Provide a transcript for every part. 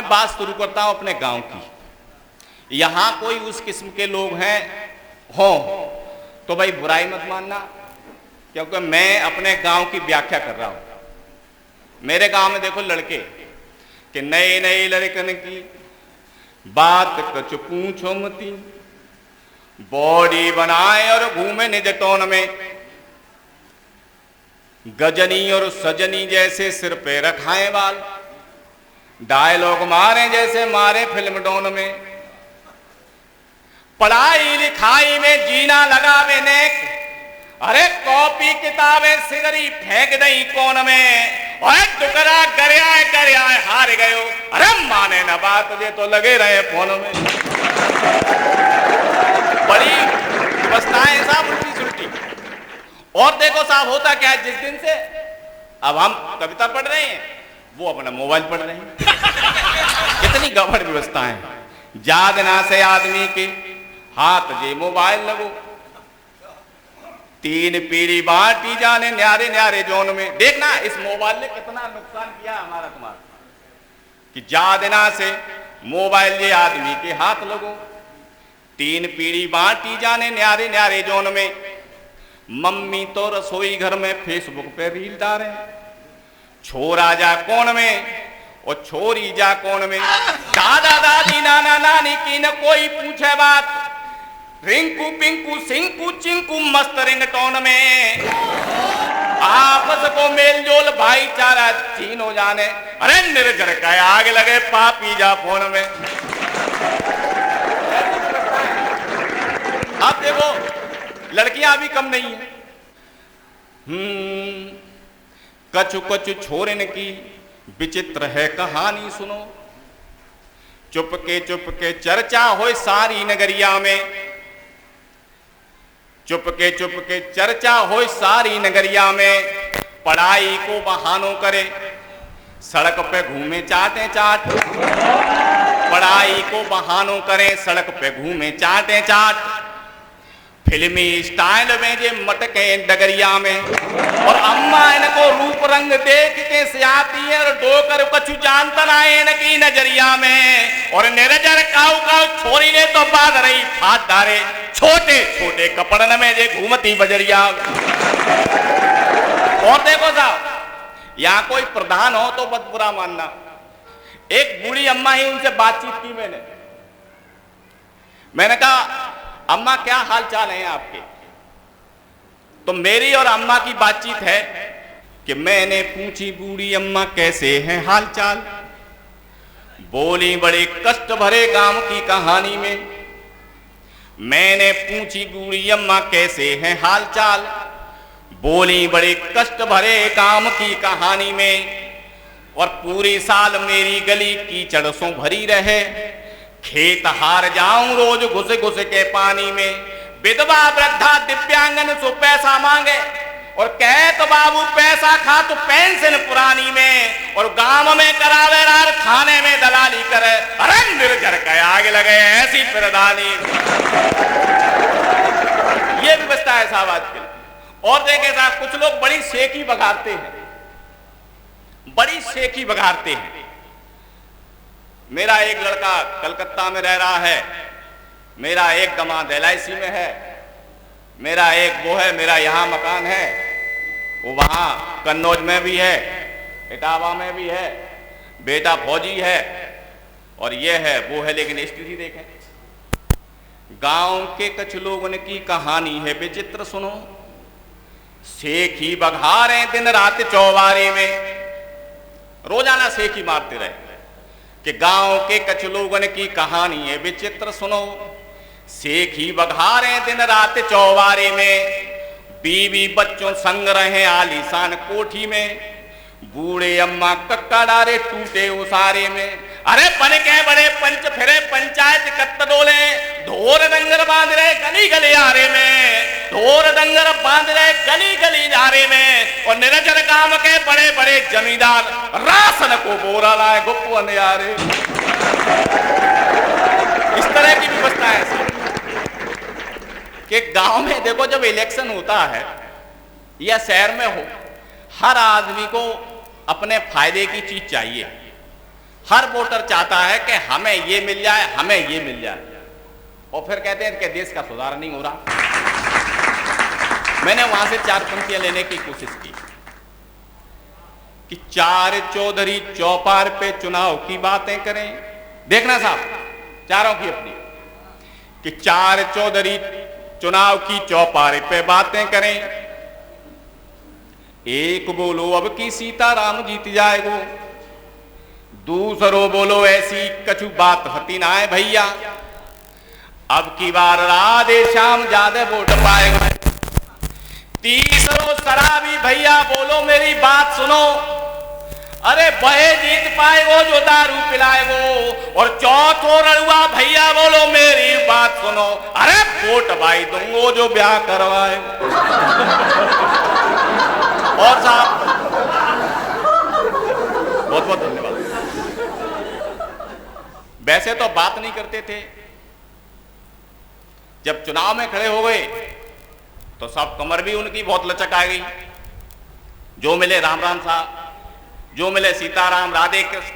बात शुरू करता हूं अपने गांव की। यहां कोई उस किस्म के लोग हैं हो तो भाई बुराई मत मानना, क्योंकि मैं अपने गांव की व्याख्या कर रहा हूं। मेरे गांव में देखो लड़के कि नए नए लड़कन की बात कछ पूछो मती, बॉडी बनाए और घूमे निज टोन में, गजनी और सजनी जैसे सिर पे रखाए बाल, डायलॉग मारे जैसे मारे फिल्म डोन में, पढ़ाई लिखाई में जीना लगावे नेक, अरे कॉपी किताबें सिगरी फेंक दई कौन में, और टुकड़ा गरिया हार गयो, अरे माने न बात जे तो लगे रहे फोन में। बड़ी व्यवस्थाएं साहब उल्टी सुल्टी। और देखो साहब होता क्या है, जिस दिन से अब हम कविता पढ़ रहे हैं वो अपना मोबाइल पढ़ रहे हैं। कितनी गड़बड़ व्यवस्था है। जादना से आदमी के हाथ जे मोबाइल लगो, तीन पीढ़ी बांटी जाने न्यारे न्यारे जोन में। देखना इस मोबाइल ने कितना नुकसान किया हमारा तुम्हारा, कि जादना से मोबाइल जे आदमी के हाथ लगो, तीन पीढ़ी बांटी जाने न्यारे न्यारे जोन में। मम्मी तो रसोई घर में फेसबुक पे रील डाले, छोरा जा कौन में और छोरी जा कौन में, दादा दादी नाना नानी की न कोई पूछे बात, रिंकू पिंकू सिंकू चिंकू मस्त रिंगटोन में, आपस को मेल जोल भाईचारा चीन हो जाने, अरे निर्जर का आग लगे पापी जा फोन में। आप देखो लड़कियां भी कम नहीं है। कछु कछु छोरन की विचित्र है कहानी सुनो, चुपके चर्चा हो सारी नगरिया में, चुपके चर्चा हो सारी नगरिया में, पढ़ाई को बहानों करे सड़क पे घूमे चाटे चाट, पढ़ाई को बहानों करे सड़क पे घूमे चाटे चाट, फिल्मी स्टाइल में जे मटके डगरिया में, और अम्मा इनको रूप रंग देख के से आती है और डोकर कछु जानता ना इनकी नजरिया में, और निरजर काऊ काऊ छोरी ने तो बांध रही फाट डारे छोटे छोटे कपड़न में जे घूमती बजरिया। और देखो साहब यहाँ कोई प्रधान हो तो बद बुरा मानना, एक बूढ़ी अम्मा ही उनसे बातचीत की मैंने कहा अम्मा क्या हाल चाल है आपके। तो मेरी और अम्मा की बातचीत है कि मैंने पूछी बूढ़ी अम्मा कैसे हैं हाल चाल, बोली बड़े कष्ट भरे गांव की कहानी में, मैंने पूछी बूढ़ी अम्मा कैसे हैं हाल चाल, बोली बड़े कष्ट भरे गांव की कहानी में, और पूरी साल मेरी गली कीचड़ से भरी रहे, खेत हार जाऊं रोज घुस घुस के पानी में, विधवा वृद्धा दिव्यांगन सो पैसा मांगे, और कहे तो बाबू पैसा खा तो पेंशन पुरानी में, और गांव में करावे रार खाने में दलाली करे, अरे निर्जर के आगे लगे ऐसी प्रधानी। ये व्यवस्था है साहब आजकल। और देखे साहब कुछ लोग बड़ी सेकी बघारते हैं, बड़ी सेकी बघारते हैं। मेरा एक लड़का कलकत्ता में रह रहा है, मेरा एक दामाद LIC में है, मेरा एक वो है, मेरा यहाँ मकान है, वो वहाँ कन्नौज में भी है, इटावा में भी है, बेटा फौजी है, और ये है वो है। लेकिन स्थिति देखें, गांव के कुछ लोगों की कहानी है विचित्र सुनो, सेखी बघारे दिन रात चौबारे में, रोजाना सेखी मारते रहे। कि गांव के कुछ लोगों की कहानी है विचित्र सुनो, सेखी बघारे दिन रात चौबारे में, बीवी बच्चों संग रहे आलीशान कोठी में, बूढ़े अम्मा कक्का डारे टूटे उसारे में, अरे बन के बड़े पंच फिरे पंचायत कत्त डोले, ढोर डंगर बांध रहे गली गली आरे में, ढोर डंगर बांध रहे गली गली आरे में, और निरजर गांव के बड़े बड़े जमींदार राशन को बोरा लाए गुप्त अंधियारे। इस तरह की व्यवस्था है कि गांव में देखो जब इलेक्शन होता है या शहर में हो, हर आदमी को अपने फायदे की चीज चाहिए, हर वोटर चाहता है कि हमें ये मिल जाए, हमें ये मिल जाए, और फिर कहते हैं कि देश का सुधार नहीं हो रहा। मैंने वहां से 4 पंक्तियां लेने की कोशिश की कि 4 चौधरी चौपार पे चुनाव की बातें करें। देखना साहब, चारों की अपनी, कि 4 चौधरी चुनाव की चौपारे पे बातें करें। एक बोलो अब की सीताराम जीत जाएगो, दूसरो बोलो ऐसी कछु बात हती ना है भैया, अब की बार राधे श्याम ज्यादा वोट पाएगा। तीसरो शराबी भैया बोलो मेरी बात सुनो, अरे वह जीत पाएगो जो दारू पिलाएगो। और चौथो रड़ुआ भैया बोलो मेरी बात सुनो, अरे वोट भाई दूंगो जो ब्याह करवाएगो। और साहब बहुत बहुत धन्यवाद। वैसे तो बात नहीं करते थे, जब चुनाव में खड़े हो गए तो सब कमर भी उनकी बहुत लचक आ गई। जो मिले राम राम साहब, जो मिले सीताराम राधे कृष्ण,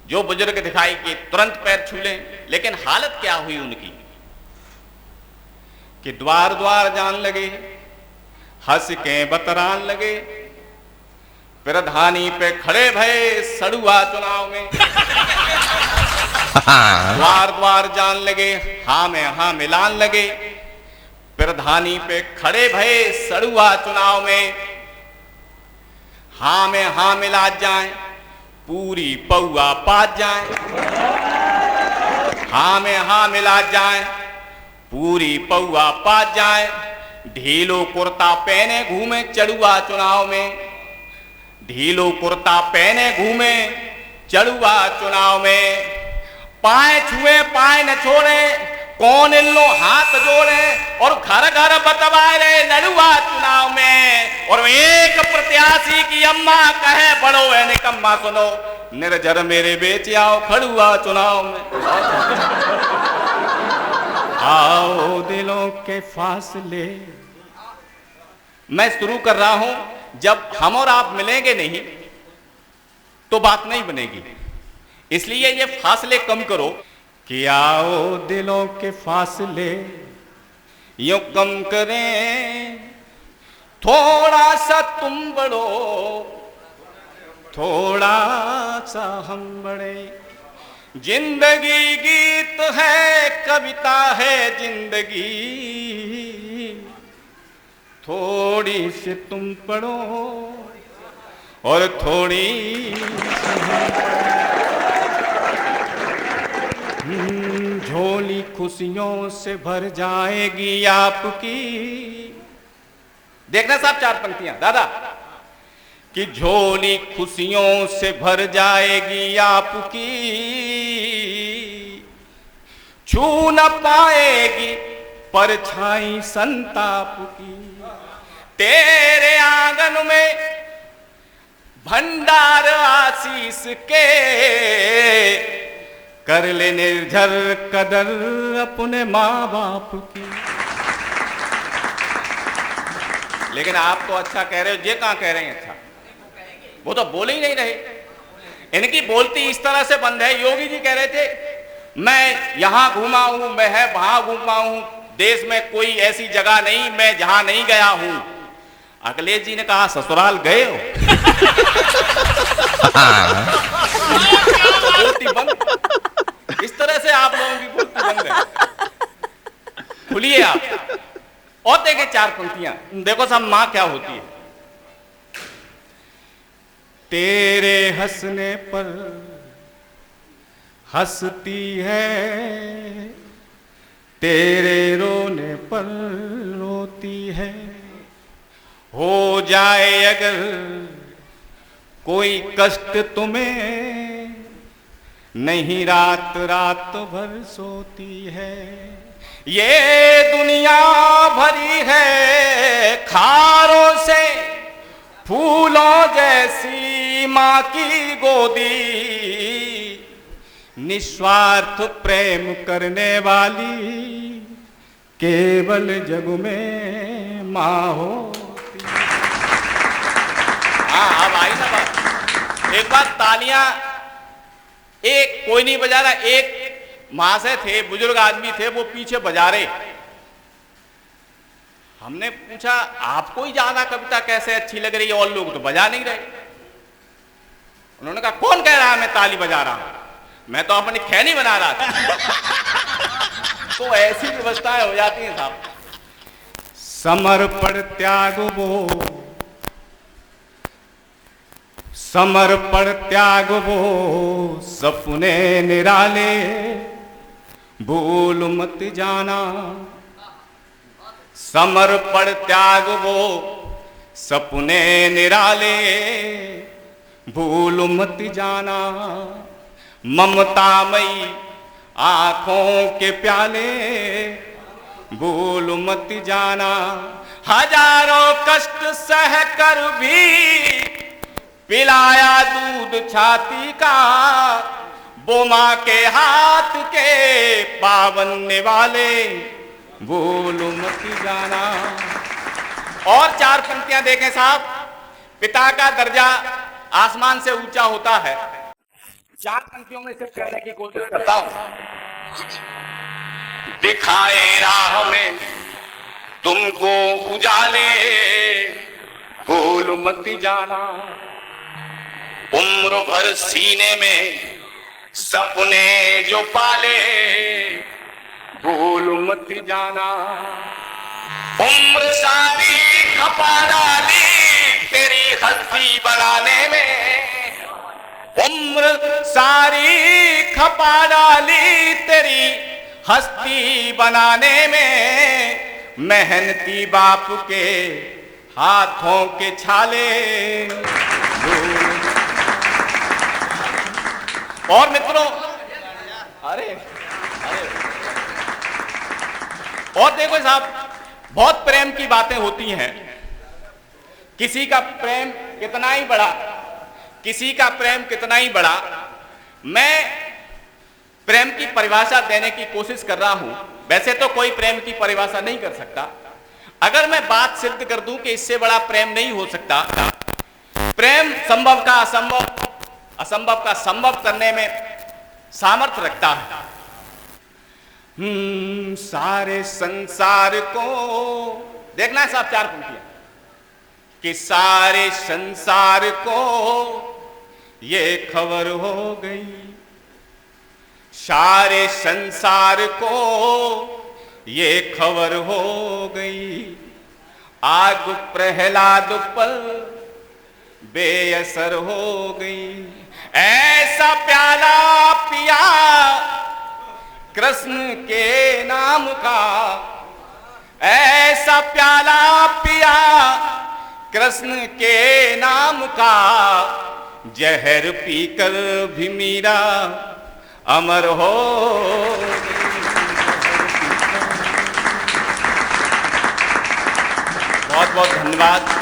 जो बुजुर्ग दिखाई कि तुरंत पैर छू लें। लेकिन हालत क्या हुई उनकी कि द्वार द्वार जान लगे, हंस के बतरान लगे, प्रधानी पे खड़े भये सड़ुआ चुनाव में। द्वार द्वार जान लगे, हाँ में हाँ मिलान लगे, प्रधानी पे खड़े भये सड़ुआ चुनाव में। हाँ में हाँ मिला जाए, पूरी पौआ पात जाए, हाँ में हाँ मिला जाए, पूरी पौआ पात जाए। ढीलो कुर्ता पहने घूमे चढ़ुआ चुनाव में, ढीलो कुर्ता पहने घूमे चढ़ुआ चुनाव में। पाए छुए पाए न छोड़े, कौन इन लो हाथ जोड़े, और घर घर बतवाए रहे लड़ुआ चुनाव में। और एक प्रत्याशी की अम्मा कहे बड़ो है निकम्मा सुनो, निर्जर मेरे बेच आओ खड़ुआ चुनाव में। आओ दिलों के फासले। मैं शुरू कर रहा हूं, जब हम और आप मिलेंगे नहीं तो बात नहीं बनेगी, इसलिए ये फासले कम करो कि आओ दिलों के फासले यूं कम करें, थोड़ा सा तुम बढ़ो, थोड़ा सा हम बढ़े। जिंदगी गीत है, कविता है जिंदगी, थोड़ी सी तुम पढ़ो और थोड़ी झोली खुशियों से भर जाएगी आपकी। देखना साहब 4 पंक्तियां दादा, कि झोली खुशियों से भर जाएगी आपकी, छू न पाएगी परछाई संताप की। तेरे आंगन में भंडार आशीष के, कर ले निर्झर कदर अपने माँ बाप की। लेकिन आप तो अच्छा कह रहे हो, ये कहां कह रहे हैं अच्छा, वो तो बोल ही नहीं रहे। इनकी बोलती इस तरह से बंद है। योगी जी कह रहे थे मैं यहां घूमा हूं, मैं है वहां घूमा हूं, देश में कोई ऐसी जगह नहीं मैं जहां नहीं गया हूं। अखिलेश जी ने कहा ससुराल गए हो? बोलती बंद। इस तरह से आप लोगों की बोलती बंद है। खुलिए आप और देखें 4 पंक्तियां। देखो साहब मां क्या होती है। तेरे हंसने पर हंसती है, तेरे रोने पर रोती है। हो जाए अगर कोई कष्ट तुम्हें, नहीं रात रात भर सोती है। ये दुनिया भरी है खारों से, फूलों जैसी माँ की गोदी। निस्वार्थ प्रेम करने वाली केवल जग में माँ होती। हाँ अब आई ना बात। एक बार तालियां एक कोई नहीं बजा रहा, एक महाशय थे, बुजुर्ग आदमी थे, वो पीछे बजा रहे। हमने पूछा आपको ही ज्यादा कविता कैसे अच्छी लग रही है, और लोग तो बजा नहीं रहे। उन्होंने कहा कौन कह रहा है मैं ताली बजा रहा हूं, मैं तो अपनी खैनी बना रहा था। तो ऐसी व्यवस्थाएं हो जाती हैं साहब। समर्पण त्याग वो, समर्पण त्याग वो सपने निराले, भूल मत जाना। समर्पण त्याग वो सपने निराले, भूल मत जाना। ममतामयी आंखों के प्याले, भूल मत जाना। हजारों कष्ट सह कर भी पिलाया दूध छाती का, वो माँ के हाथ के पावन वाले, भूल मत जाना। और चार पंक्तियां देखें साहब। पिता का दर्जा आसमान से ऊंचा होता है। चार पंक्तियों में सिर्फ कहने की कोशिश करता हूं। दिखाए राह में तुमको उजाले, भूल मत जाना। उम्र भर सीने में सपने जो पाले, भूल मत जाना। उम्र सारी खपा डाली तेरी हस्ती बनाने में, उम्र सारी खपा डाली तेरी हस्ती बनाने में। मेहनती बाप के हाथों के छाले। और मित्रों, अरे अरे और देखो साहब, बहुत प्रेम की बातें होती हैं। किसी का प्रेम कितना ही बड़ा, किसी का प्रेम कितना ही बड़ा। मैं प्रेम की परिभाषा देने की कोशिश कर रहा हूं। वैसे तो कोई प्रेम की परिभाषा नहीं कर सकता। अगर मैं बात सिद्ध कर दूं कि इससे बड़ा प्रेम नहीं हो सकता। प्रेम संभव का असंभव, असंभव का संभव करने में सामर्थ्य रखता है। सारे संसार को देखना है साहब, चार पंक्तियां कि सारे संसार को ये खबर हो गई, सारे संसार को ये खबर हो गई। आग प्रहलाद पर बेअसर हो गई। ऐसा प्याला पिया कृष्ण के नाम का, ऐसा प्याला पिया कृष्ण के नाम का। जहर पीकर भी मीरा अमर हो। बहुत बहुत धन्यवाद।